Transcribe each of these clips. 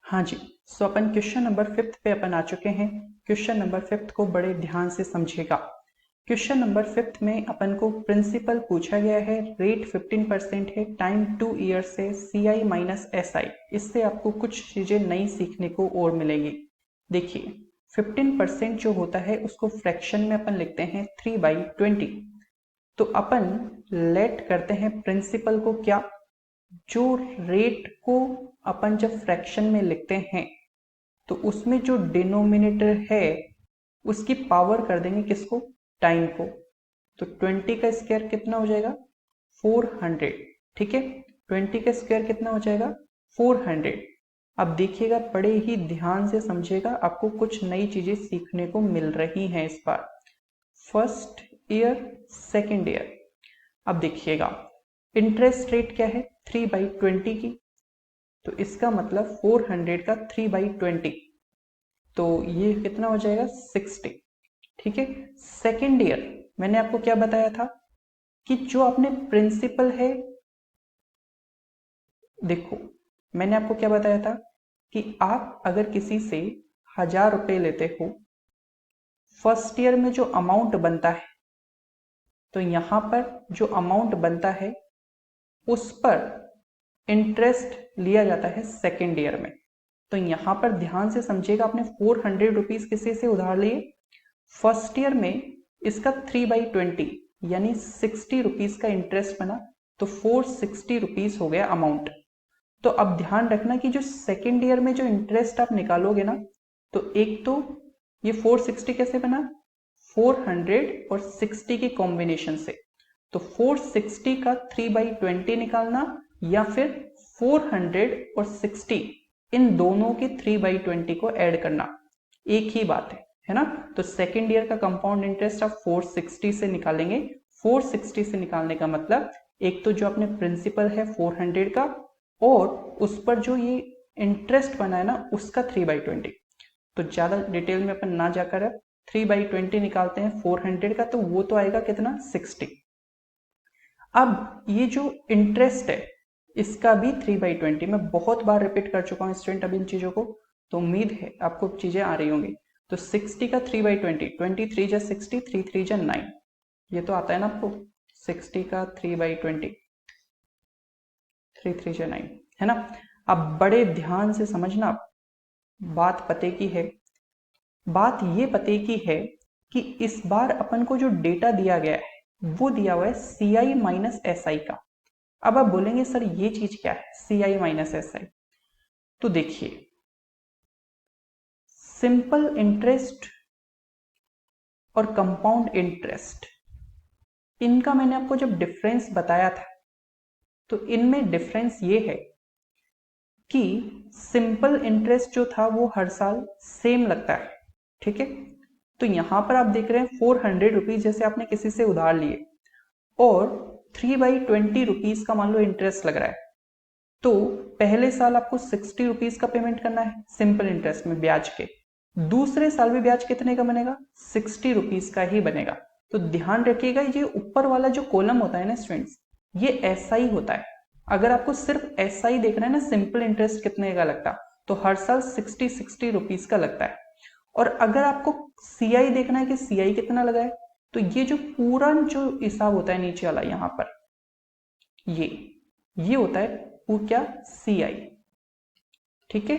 हाँ जी, सो अपन question number 5 पे अपन आ चुके हैं। क्वेश्चन नंबर 5 को बड़े ध्यान से समझिएगा। क्वेश्चन नंबर 5 में अपन को प्रिंसिपल पूछा गया है, रेट 15% है, टाइम 2 ईयर्स है, CI माइनस SI। इससे आपको कुछ चीजें नई सीखने को और मिलेंगी। देखिए 15% जो होता है उसको फ्रैक्शन में अपन लिखते हैं 3/20। तो अपन लेट करते हैं प्रिंसिपल को क्या, जो रेट को अपन जब फ्रैक्शन में लिखते हैं तो उसमें जो डिनोमिनेटर है उसकी पावर कर देंगे किसको, टाइम को। तो 20 का स्क्वायर कितना हो जाएगा, 400। ठीक है, 20 का स्क्वायर कितना हो जाएगा, 400। अब देखिएगा, बड़े ही ध्यान से समझिएगा, आपको कुछ नई चीजें सीखने को मिल रही हैं इस बार। First year, second year. अब देखिएगा इंटरेस्ट रेट क्या है, 3/20 की। तो इसका मतलब 400 का 3/20, तो ये कितना हो जाएगा, 60। ठीक है, सेकेंड ईयर मैंने आपको क्या बताया था कि जो आपने प्रिंसिपल है, देखो मैंने आपको क्या बताया था कि आप अगर किसी से 1000 रुपए लेते हो, फर्स्ट ईयर में जो अमाउंट बनता है, तो यहां पर जो अमाउंट बनता है उस पर इंटरेस्ट लिया जाता है सेकेंड ईयर में। तो यहां पर ध्यान से समझिएगा, आपने 400 रुपीज किसी से उधार लिए, फर्स्ट ईयर में इसका 3/20 यानी 60 रुपीज का इंटरेस्ट बना, तो 460 रुपीज हो गया अमाउंट। तो अब ध्यान रखना कि जो सेकेंड ईयर में जो इंटरेस्ट आप निकालोगे ना, तो एक तो ये 460 कैसे बना, 400 और 60 की कॉम्बिनेशन से। तो 460 का 3/20 निकालना या फिर 400 और 60 इन दोनों के 3/20 को ऐड करना, एक ही बात है ना। तो सेकेंड ईयर का कंपाउंड इंटरेस्ट आप 460 से निकालेंगे। 460 से निकालने का मतलब एक तो जो अपने प्रिंसिपल है 400 का, और उस पर जो ये इंटरेस्ट बना है ना उसका 3/20। तो ज्यादा डिटेल में अपन ना जाकर 3/20 निकालते हैं 400 का, तो वो तो आएगा कितना, 60। अब ये जो इंटरेस्ट है इसका भी 3/20, मैं बहुत बार रिपीट कर चुका हूं स्टूडेंट अब इन चीजों को, तो उम्मीद है आपको चीजें आ रही होंगी। तो 60 का 3/20, 23 जा 60, 3 3 जा 9, ये तो आता है ना आपको। 60 का 3/20, 3 3 जा 9, है ना। अब बड़े ध्यान से समझना, बात पते की है। बात ये पते की है कि इस बार अपन को जो डेटा दिया गया है वो दिया हुआ है CI माइनस SI का। अब आप बोलेंगे सर ये चीज क्या है, CI माइनस SI। तो देखिए, सिंपल इंटरेस्ट और कंपाउंड इंटरेस्ट, इनका मैंने आपको जब डिफरेंस बताया था, तो इनमें डिफरेंस ये है कि सिंपल इंटरेस्ट जो था वो हर साल सेम लगता है। ठीक है, तो यहां पर आप देख रहे हैं 400 रुपीज जैसे आपने किसी से उधार लिए, और 3/20 रुपीज का मान लो इंटरेस्ट लग रहा है, तो पहले साल आपको 60 रुपीज का पेमेंट करना है सिंपल इंटरेस्ट में ब्याज के, दूसरे साल भी ब्याज कितने का बनेगा, 60 रुपीज का ही बनेगा। तो ध्यान रखिएगा, ये ऊपर वाला जो कॉलम होता है ना स्टूडेंट्स, ये SI होता है। अगर आपको सिर्फ SI देखना है ना, सिंपल इंटरेस्ट कितने का लगता, तो हर साल 60 रुपीज का लगता है। और अगर आपको CI देखना है कि CI कितना लगा है, तो ये जो पूरा जो हिसाब होता है नीचे वाला यहाँ पर, ये होता है वो क्या, CI। ठीक है,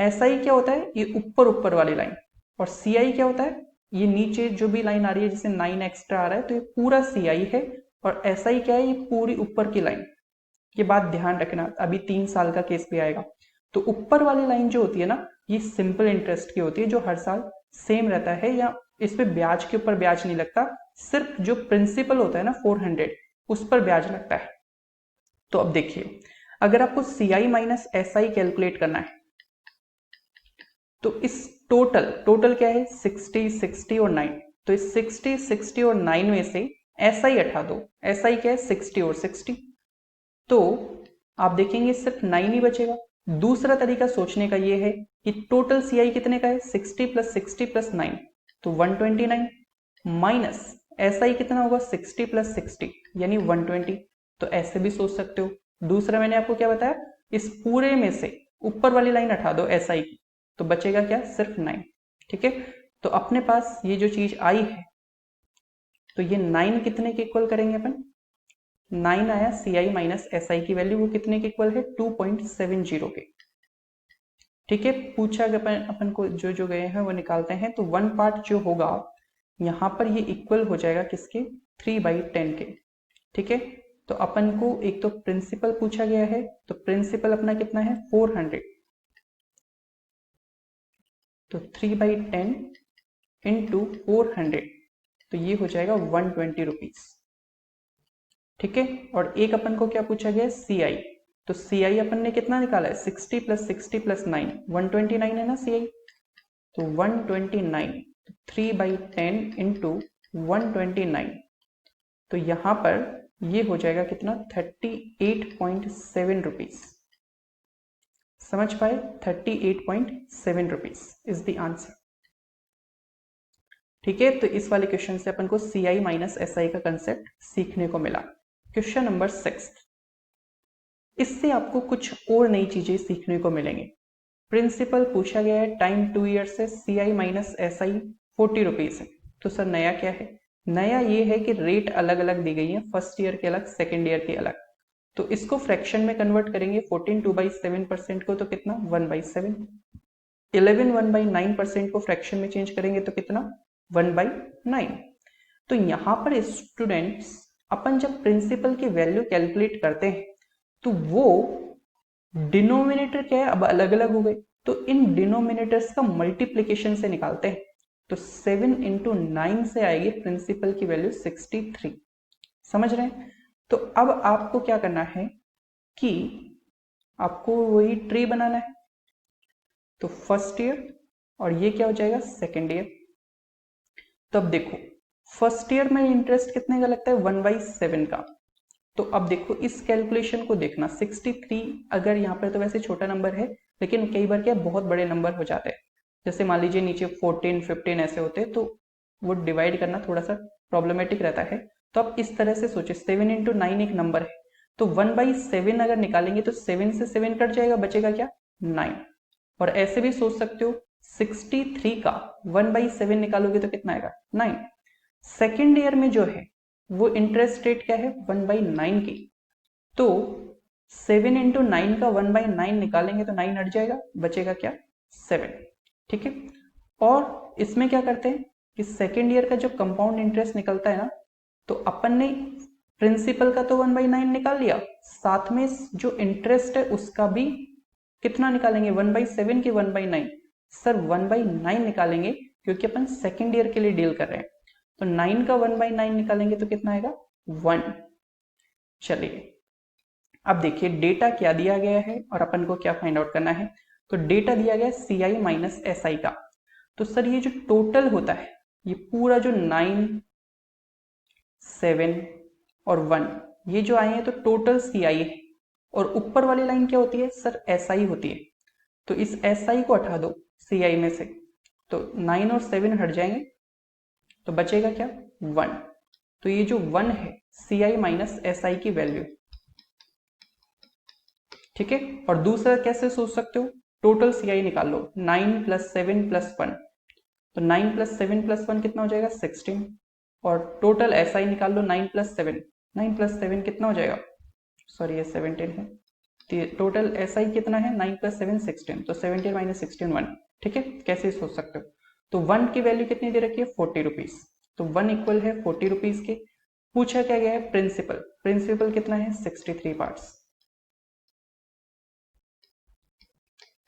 SI क्या होता है, ये ऊपर ऊपर वाली लाइन, और CI क्या होता है, ये नीचे जो भी लाइन आ रही है जिसे 9 एक्स्ट्रा आ रहा है, तो ये पूरा CI है। और SI क्या है, ये पूरी ऊपर की लाइन। ये बात ध्यान रखना, अभी 3 साल का केस भी आएगा। तो ऊपर वाली लाइन जो होती है ना, ये सिंपल इंटरेस्ट की होती है, जो हर साल सेम रहता है, या इस पे ब्याज के ऊपर ब्याज नहीं लगता, सिर्फ जो प्रिंसिपल होता है ना 400, उस पर ब्याज लगता है। तो अब देखिए, अगर आपको CI माइनस SI कैलकुलेट करना है, तो इस टोटल क्या है, 60 60 और 9, तो इस 60 60 और 9 में से SI हटा दो। SI क्या है, 60 और 60, तो आप देखेंगे सिर्फ 9 ही बचेगा। दूसरा तरीका सोचने का ये है कि टोटल CI कितने का है, 60 प्लस 60 प्लस 9, तो 129, माइनस SI कितना होगा, 60 प्लस 60 यानी 120। तो ऐसे भी सोच सकते हो। दूसरा मैंने आपको क्या बताया, इस पूरे में से ऊपर वाली लाइन हटा दो SI की, तो बचेगा क्या, सिर्फ 9। ठीक है, तो अपने पास ये जो चीज आई है, तो ये 9 कितने के इक्वल करेंगे अपन, 9 आया CI माइनस SI की वैल्यू, वो कितने के इक्वल है, 2.70 के। ठीक है, पूछा अपन को जो जो गए हैं वो निकालते हैं। तो 1 पार्ट जो होगा यहाँ पर ये इक्वल हो जाएगा किसके, 3/10 के। ठीक है, तो अपन को एक तो प्रिंसिपल पूछा गया है, तो प्रिंसिपल अपना कितना है, 400, तो 3/10 इंटू 400, तो ये हो जाएगा 120 रुपीज। ठीक है, और एक अपन को क्या पूछा गया है, CI, तो CI अपन ने कितना निकाला है, 60 + 60 + 9, 129 है ना CI, तो 129, 3/10 इंटू 129, तो यहां पर ये हो जाएगा कितना, 38.7 रुपीज। समझ पाए, 38.7 रुपीज इज द आंसर। ठीक है, तो इस वाले क्वेश्चन से अपन को CI माइनस SI का कंसेप्ट सीखने को मिला। क्वेश्चन नंबर 6, इससे आपको कुछ और नई चीजें सीखने को मिलेंगे। प्रिंसिपल पूछा गया है, टाइम 2 ईयर से, CI माइनस SI 40 रुपीज है। तो सर नया क्या है, नया ये है कि रेट अलग अलग दी गई है, फर्स्ट ईयर के अलग, सेकेंड ईयर के अलग। तो इसको फ्रैक्शन में कन्वर्ट करेंगे, 14 2/7% को तो कितना, 1/7। 11 1/9% को फ्रैक्शन में चेंज करेंगे तो कितना, 1/9। तो यहां पर स्टूडेंट्स अपन जब प्रिंसिपल की वैल्यू कैलकुलेट करते हैं तो वो डिनोमिनेटर क्या है, अब अलग अलग हो गए, तो इन डिनोमिनेटर्स का मल्टीप्लीकेशन से निकालते हैं। तो 7 × 9 से आएगी प्रिंसिपल की वैल्यू 63। समझ रहे हैं, तो अब आपको क्या करना है कि आपको वही ट्री बनाना है। तो फर्स्ट ईयर और ये क्या हो जाएगा, सेकेंड ईयर। तो अब देखो फर्स्ट ईयर में इंटरेस्ट कितने का लगता है, 1/7 का। तो अब देखो इस कैलकुलेशन को देखना, 63 अगर यहाँ पर तो वैसे छोटा नंबर है, लेकिन कई बार क्या बहुत बड़े नंबर हो जाते हैं, जैसे मान लीजिए नीचे 14 15 ऐसे होते हैं, तो वो डिवाइड करना थोड़ा सा प्रॉब्लमेटिक रहता है। तो आप इस तरह से सोचे, 7 × 9 एक नंबर है, तो 1/7 अगर निकालेंगे तो 7 से 7 कट जाएगा, बचेगा क्या, 9। और ऐसे भी सोच सकते हो 63 का 1/7 निकालोगे तो कितना आएगा, 9। सेकेंड ईयर में जो है वो इंटरेस्ट रेट क्या है, 1/9 की, तो 7 × 9 का 1/9 निकालेंगे तो 9 हट जाएगा, बचेगा क्या, 7। ठीक है, और इसमें क्या करते हैं कि सेकेंड ईयर का जो कंपाउंड इंटरेस्ट निकलता है ना, तो अपन ने प्रिंसिपल का तो 1/9 निकाल लिया, साथ में जो इंटरेस्ट है उसका भी कितना निकालेंगे, 1/7 की 1/9। सर 1/9 निकालेंगे क्योंकि अपन सेकेंड ईयर के लिए डील कर रहे हैं, तो 9 का 1/9 निकालेंगे तो कितना आएगा, 1। चलिए अब देखिए डेटा क्या दिया गया है और अपन को क्या फाइंड आउट करना है। तो डेटा दिया गया है CI माइनस SI का। तो सर ये जो टोटल होता है, ये पूरा जो 9 7 और 1 ये जो आए हैं तो टोटल CI है, और ऊपर वाली लाइन क्या होती है, सर SI होती है। तो इस SI को हटा दो CI में से, तो 9 और 7 हट जाएंगे, तो बचेगा क्या, 1। तो ये जो 1 है CI माइनस SI की वैल्यू। ठीक है, और दूसरा कैसे सोच सकते हो, टोटल CI निकाल लो, 9 + 7 + 1, तो 9 + 7 + 1 कितना हो जाएगा, 16। और टोटल SI निकाल लो, 9 + 7, 9 + 7 कितना हो जाएगा, सॉरी ये 17 है, टोटल SI कितना है, 9 + 7 16, तो 17 - 16 1। ठीक है, कैसे सोच सकते हो, तो 1 की वैल्यू कितनी दे रखी है, 40 रुपीज, तो 1 इक्वल है 40 रुपीज के। पूछा क्या गया है, प्रिंसिपल, प्रिंसिपल कितना है, 63 parts,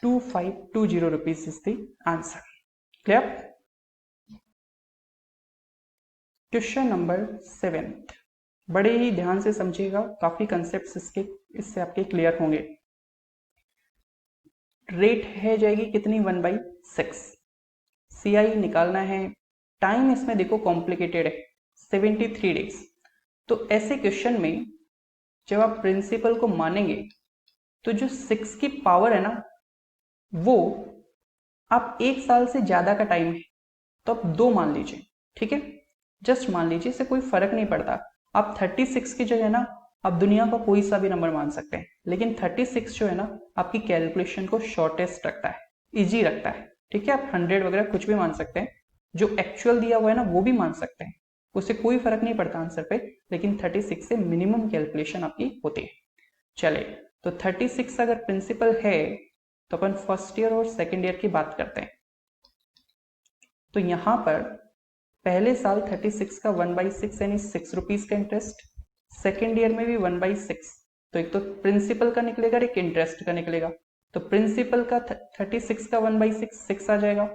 2520 rupees is the answer. Clear. Question number 7, बड़े ही ध्यान से समझिएगा, काफी कंसेप्ट्स इससे आपके क्लियर होंगे। रेट है जाएगी कितनी, 1/6, CI निकालना है, टाइम इसमें देखो कॉम्प्लिकेटेड है, 73 डेज। तो ऐसे क्वेश्चन में जब आप प्रिंसिपल को मानेंगे तो जो 6 की पावर है ना, वो आप 1 साल से ज्यादा का टाइम है तो आप 2 मान लीजिए। ठीक है, जस्ट मान लीजिए, इससे कोई फर्क नहीं पड़ता। आप 36 की जगह ना आप दुनिया का कोई सा भी नंबर मान सकते हैं, लेकिन 36 जो है ना आपकी कैलकुलेशन को शॉर्टेस्ट रखता है, इजी रखता है। ठीक है, आप 100 वगैरह कुछ भी मान सकते हैं, जो एक्चुअल दिया हुआ है ना वो भी मान सकते हैं, उससे कोई फर्क नहीं पड़ता आंसर पे, लेकिन 36 से मिनिमम कैलकुलेशन आपकी होती है। चले, तो 36 अगर प्रिंसिपल है तो अपन फर्स्ट ईयर और सेकेंड ईयर की बात करते हैं। तो यहां पर पहले साल 36 का 1/6 यानी 6 रुपीज का इंटरेस्ट, सेकेंड ईयर में भी 1/6, तो एक तो प्रिंसिपल का निकलेगा, एक इंटरेस्ट का निकलेगा। तो प्रिंसिपल का 36 का 1/6 6 आ जाएगा,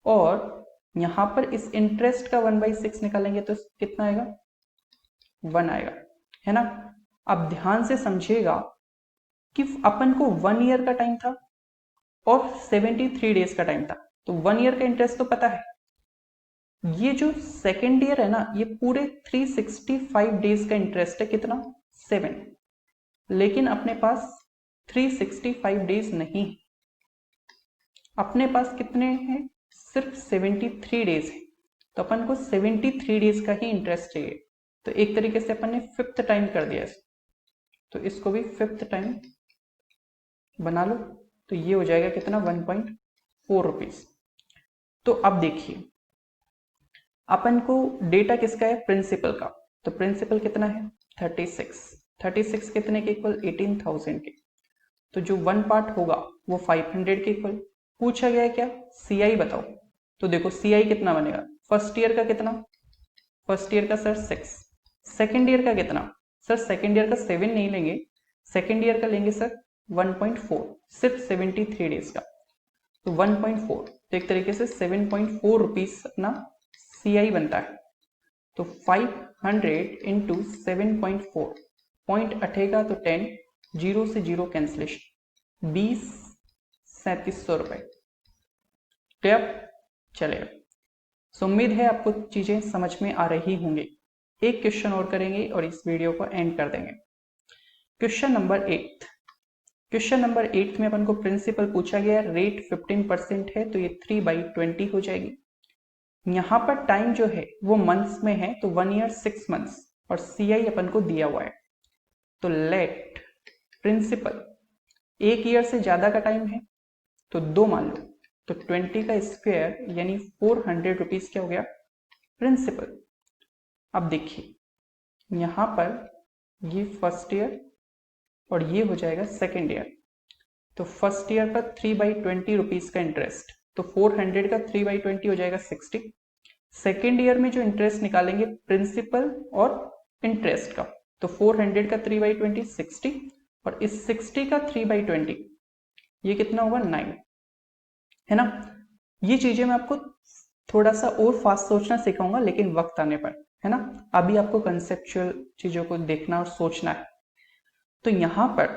और यहां पर इस इंटरेस्ट का 1/6 निकालेंगे तो कितना आएगा, 1 आएगा, है ना। अब ध्यान से समझिएगा कि अपन को 1 ईयर का टाइम था और 73 डेज का टाइम था, तो 1 ईयर का इंटरेस्ट तो पता है। ये जो सेकेंड ईयर है ना ये पूरे 365 डेज का इंटरेस्ट है, कितना, 7, लेकिन अपने पास 365 डेज नहीं, अपने पास कितने हैं, सिर्फ 73 डेज है। तो अपन को 73 डेज का ही इंटरेस्ट चाहिए, तो एक तरीके से अपन ने 5th टाइम कर दिया इसको, तो इसको भी 5th टाइम बना लो, तो ये हो जाएगा कितना, 1.4 रुपीज। तो अब देखिए अपन को डेटा किसका है, प्रिंसिपल का, तो प्रिंसिपल कितना है, 36 कितने के इक्वल, 18,000 के, तो जो 1 पार्ट होगा वो 500 के इक्वल। पूछा गया है क्या, सीआई बताओ, तो देखो सीआई कितना बनेगा, फर्स्ट ईयर का कितना, फर्स्ट ईयर का सर 6, सेकेंड ईयर का कितना, सर सेकेंड ईयर का 7 नहीं लेंगे, सेकेंड ईयर का लेंगे सर 1.4, सिर्फ 73 डेज का, तो 1.4, तो एक तरीके से 7.4 रुपीज अपना सीआई बनता है। तो 500 इंटू 7.4, पॉइंट अठेगा तो 10, 0 से 0 कैंसिलेशन, 3700 रुपए। क्लियर, चलेगा। सो उम्मीद है आपको चीजें समझ में आ रही होंगी। एक क्वेश्चन और करेंगे और इस वीडियो को एंड कर देंगे। क्वेश्चन नंबर 8, क्वेश्चन नंबर 8 में अपन को प्रिंसिपल पूछा गया, रेट 15% है, तो ये 3/20 हो जाएगी। यहां पर टाइम जो है वो मंथ्स में है, तो 1 ईयर 6 मंथ्स, और सीआई अपन को दिया हुआ है, तो लेट प्रिंसिपल 1 ईयर से ज्यादा का टाइम है तो 2 मान लो, तो 20 का स्क्वायर यानी 400 रुपीज क्या हो गया, प्रिंसिपल। अब देखिए यहां पर ये फर्स्ट ईयर और ये हो जाएगा सेकेंड ईयर, तो फर्स्ट ईयर पर 3/20 रुपीज का इंटरेस्ट, तो 400 का 3/20 हो जाएगा 60। सेकेंड ईयर में जो इंटरेस्ट निकालेंगे प्रिंसिपल और इंटरेस्ट का, तो 400 का 3/20 60, और इस 60 का 3/20 ये कितना होगा, 9, है ना। ये चीजें मैं आपको थोड़ा सा और फास्ट सोचना सिखाऊंगा, लेकिन वक्त आने पर, है ना। अभी आपको कंसेप्चुअल चीजों को देखना और सोचना है। तो यहां पर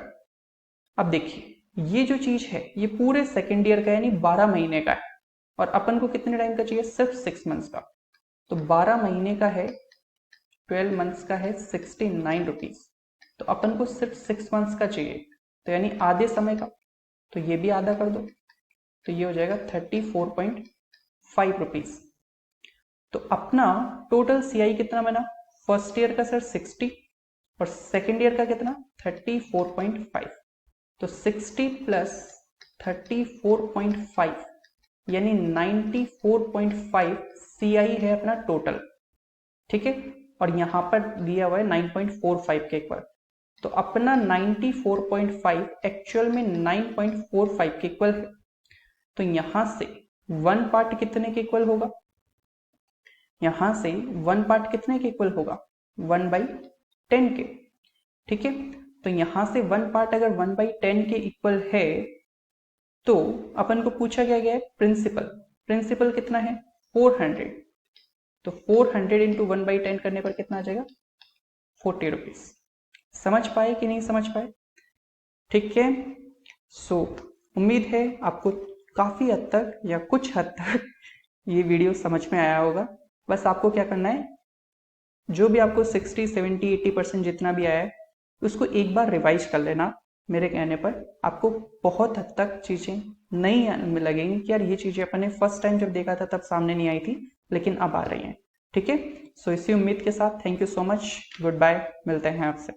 अब देखिए ये जो चीज है ये पूरे सेकेंड ईयर का यानी 12 महीने का है, और अपन को कितने टाइम का चाहिए, सिर्फ 6 मंथ्स का, तो 12 महीने का है, 12 मंथ्स का है 69 रुपीज, तो अपन को सिर्फ 6 मंथ्स का चाहिए, तो यानी आधे समय का, तो ये भी आधा कर दो, तो ये हो जाएगा 34.5 रुपीज। तो अपना टोटल सीआई कितना बना, फर्स्ट ईयर का सर 60 और सेकेंड ईयर का कितना 34.5, तो 60 प्लस 34.5 यानी 94.5 सीआई है अपना टोटल, ठीक है। और यहां पर दिया हुआ है 9.45 के इक्वल, तो अपना 94.5 एक्चुअल में 9.45 के इक्वल है। तो यहां से 1 पार्ट कितने के इक्वल होगा, यहां से 1 पार्ट कितने के इक्वल होगा, 1/10 के, ठीक है। तो यहां से 1 पार्ट अगर 1/10 के इक्वल है, तो अपन को पूछा गया है प्रिंसिपल, प्रिंसिपल कितना है 400, तो 400 इंटू 1/10 करने पर कितना आ जाएगा, 40 रुपीज। समझ पाए कि नहीं समझ पाए, ठीक है। सो उम्मीद है आपको काफी हद तक या कुछ हद तक ये वीडियो समझ में आया होगा। बस आपको क्या करना है, जो भी आपको 60, 70, 80% जितना भी आया है उसको एक बार रिवाइज कर लेना। मेरे कहने पर आपको बहुत हद तक चीजें नई लगेंगी कि यार ये चीजें अपन ने फर्स्ट टाइम जब देखा था तब सामने नहीं आई थी, लेकिन अब आ रही हैं, ठीक है। सो इसी उम्मीद के साथ thank you so much, goodbye, मिलते हैं आपसे।